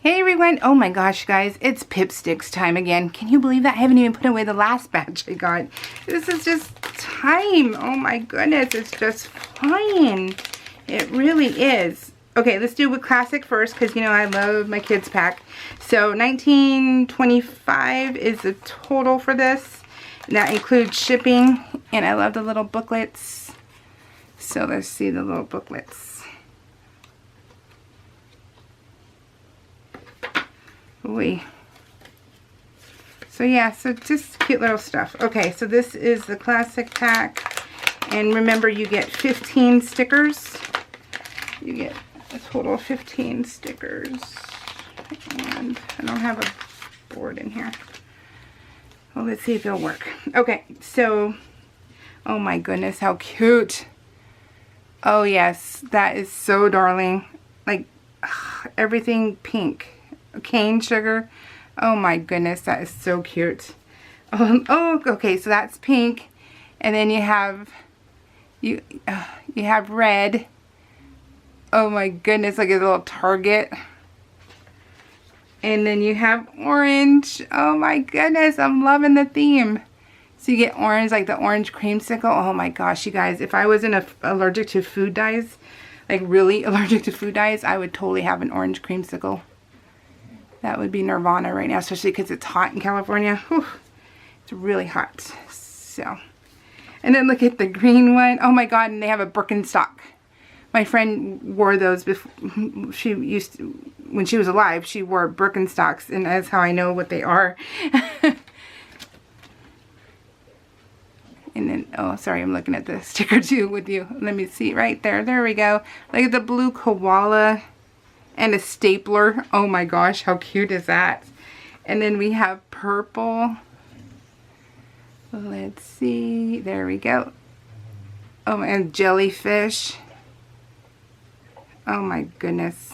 Hey everyone! Oh my gosh, guys, it's Pipsticks time again. Can you believe that? I haven't even put away the last batch I got. This is just time. Oh my goodness, it's just flying. It really is. Okay, let's do a classic first because, you know, I love my kids pack. So $19.25 is the total for this. And that includes shipping, and I love the little booklets. So let's see the little booklets. Ooh. So yeah, so just cute little stuff. Okay, so this is the classic pack, and remember, you get 15 stickers. You get a total of 15 stickers, and I don't have a board in here. Well, let's see if it'll work. Okay, so, oh my goodness, how cute. Oh yes, that is so darling. Like, everything pink. Cane sugar. Oh my goodness, that is so cute. Oh, okay, so that's pink, and then you have red. Oh my goodness, like a little target. And then you have orange. Oh my goodness, I'm loving the theme. So you get orange, like the orange creamsicle. Oh my gosh, you guys, if I wasn't allergic to food dyes, like really allergic to food dyes, I would totally have an orange creamsicle. That would be nirvana right now, especially because it's hot in California. Whew, it's really hot. So, and then look at the green one. Oh my God, and they have a Birkenstock. My friend wore those before. She used to, when she was alive, she wore Birkenstocks, and that's how I know what they are. And then, oh, sorry, I'm looking at the sticker too with you. Let me see right there. There we go. Look at the blue koala. And a stapler. Oh my gosh, how cute is that? And then we have purple. Let's see. There we go. Oh, and jellyfish. Oh my goodness.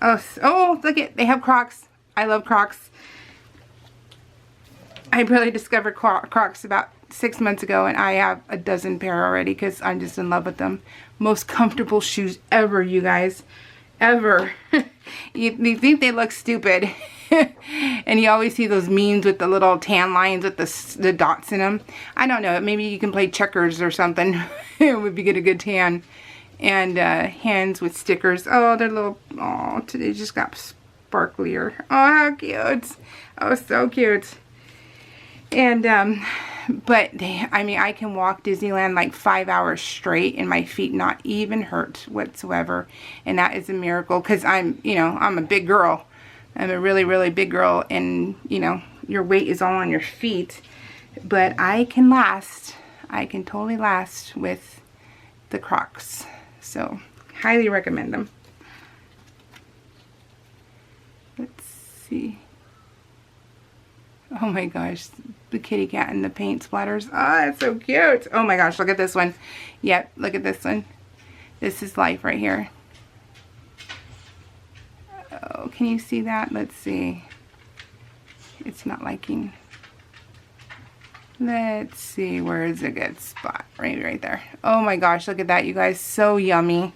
Oh, look at, they have Crocs. I love Crocs. I really discovered Crocs about 6 months ago, and I have a dozen pair already because I'm just in love with them. Most comfortable shoes ever, you guys. Ever. You think they look stupid. And you always see those memes with the little tan lines with the dots in them. I don't know, maybe you can play checkers or something. It would be get a good tan. And hands with stickers. Oh, they're little, oh, today just got sparklier. Oh, how cute. Oh, so cute. And but I mean, I can walk Disneyland like 5 hours straight and my feet not even hurt whatsoever, and that is a miracle because I'm, you know, I'm a big girl. I'm a really, really big girl, and you know, your weight is all on your feet, but I can last. I can totally last with the Crocs, so highly recommend them. Let's see. Oh my gosh, the kitty cat and the paint splatters. Oh, that's so cute. Oh my gosh, look at this one. Yep, look at this one. This is life right here. Oh, can you see that? Let's see. It's not liking. Let's see, where is a good spot? Right there. Oh my gosh, look at that, you guys. So yummy.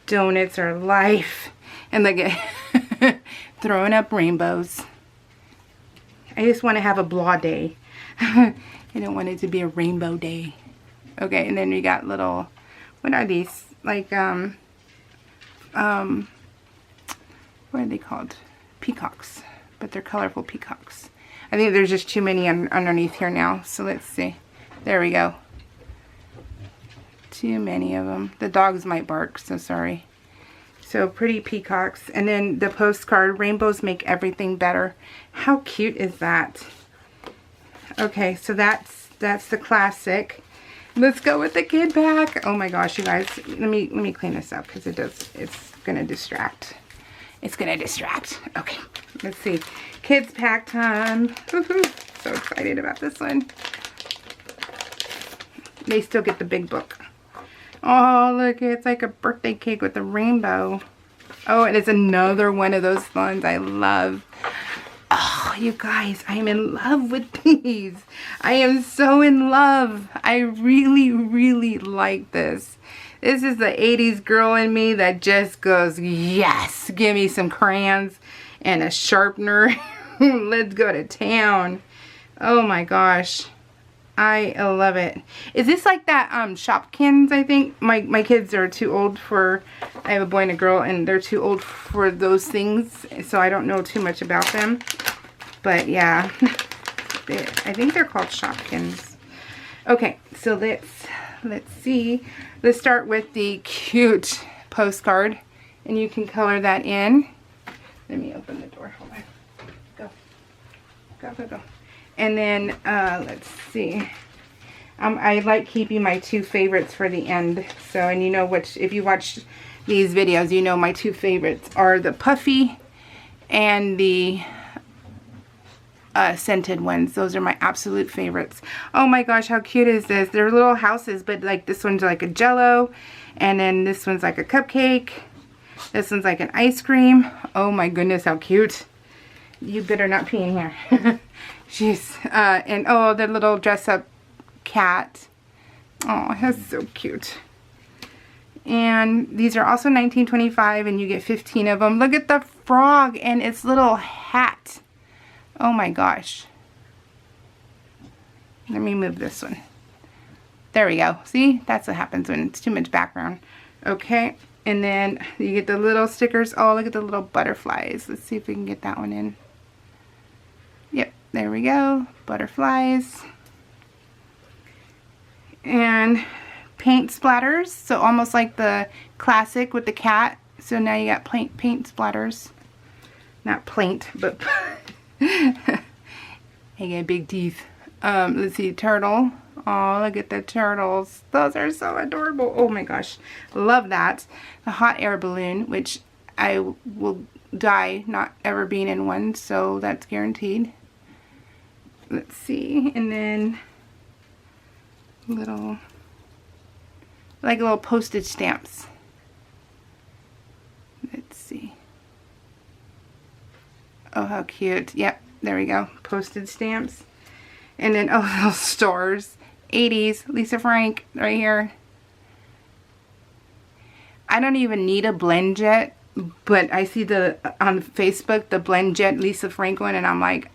Donuts are life. And look at throwing up rainbows. I just want to have a blah day. I don't want it to be a rainbow day. Okay, and then we got little, what are these? Like, what are they called? Peacocks. But they're colorful peacocks. I think there's just too many underneath here now. So let's see. There we go. Too many of them. The dogs might bark, so sorry. So pretty peacocks. And then the postcard, rainbows make everything better. How cute is that? Okay, so that's the classic. Let's go with the kid pack. Oh my gosh, you guys. Let me clean this up because it's gonna distract. It's gonna distract. Okay, let's see. Kids pack time. Woohoo. So excited about this one. They still get the big book. Oh, look, it's like a birthday cake with a rainbow. Oh, and it's another one of those ones I love. Oh, you guys, I am in love with these. I am so in love. I really, really like this. This is the 80s girl in me that just goes, yes, give me some crayons and a sharpener. Let's go to town. Oh my gosh. I love it. Is this like that Shopkins, I think? My kids are too old for, I have a boy and a girl, and they're too old for those things, so I don't know too much about them. But yeah, I think they're called Shopkins. Okay, so let's see. Let's start with the cute postcard, and you can color that in. Let me open the door. Hold on. Go. Go, go, go. And then, let's see. I like keeping my two favorites for the end. So, and you know which, if you watch these videos, you know my two favorites are the puffy and the scented ones. Those are my absolute favorites. Oh my gosh, how cute is this? They're little houses, but like this one's like a Jello, and then this one's like a cupcake. This one's like an ice cream. Oh my goodness, how cute. You better not pee in here. Jeez. And oh, the little dress up cat. Oh, that's so cute. And these are also $19.25, and you get 15 of them. Look at the frog and its little hat. Oh my gosh. Let me move this one. There we go. See? That's what happens when it's too much background. Okay. And then you get the little stickers. Oh, look at the little butterflies. Let's see if we can get that one in. Yep. There we go. Butterflies. And paint splatters. So almost like the classic with the cat. So now you got paint splatters. Not plaint, but I got big teeth. Let's see, turtle. Oh, look at the turtles. Those are so adorable. Oh my gosh. Love that. The hot air balloon, which I will die not ever being in one, so that's guaranteed. Let's see. And then little, like little postage stamps. Let's see. Oh, how cute. Yep, there we go. Postage stamps. And then, oh, little stores. 80s, Lisa Frank, right here. I don't even need a blend jet, but I see the, on Facebook, the blend jet Lisa Frank one, and I'm like,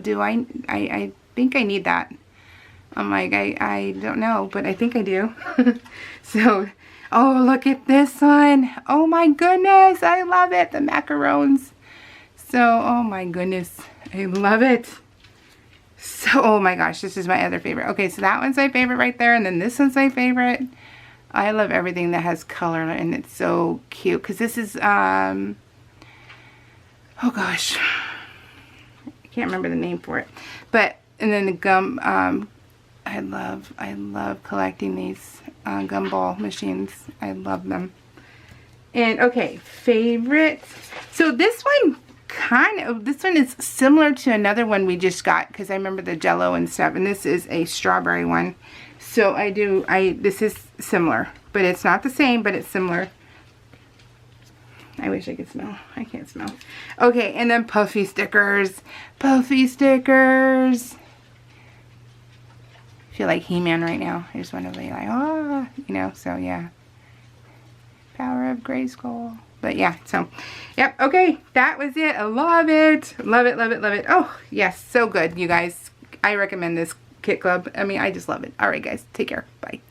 do I think I need that. I'm like, I don't know, but I think I do. So, oh, look at this one. Oh my goodness, I love it. The macarons. So, oh my goodness, I love it. So, oh my gosh, this is my other favorite. Okay, so that one's my favorite right there, and then this one's my favorite. I love everything that has color, and it's so cute, because this is, oh gosh, I can't remember the name for it. But, and then the gum, I love collecting these gumball machines. I love them. And, okay, favorite. So this one, this one is similar to another one we just got, because I remember the Jello and stuff, and this is a strawberry one. So this is similar, but it's not the same, but it's similar. I wish I could smell. I can't smell. Okay, and then puffy stickers. Puffy stickers. I feel like He-Man right now. I just want to be like, oh, you know, so yeah. Power of Grayskull. But yeah, so, yep, okay, that was it. I love it. Love it, love it, love it. Oh, yes, so good, you guys. I recommend this Kit Club. I mean, I just love it. All right, guys, take care. Bye.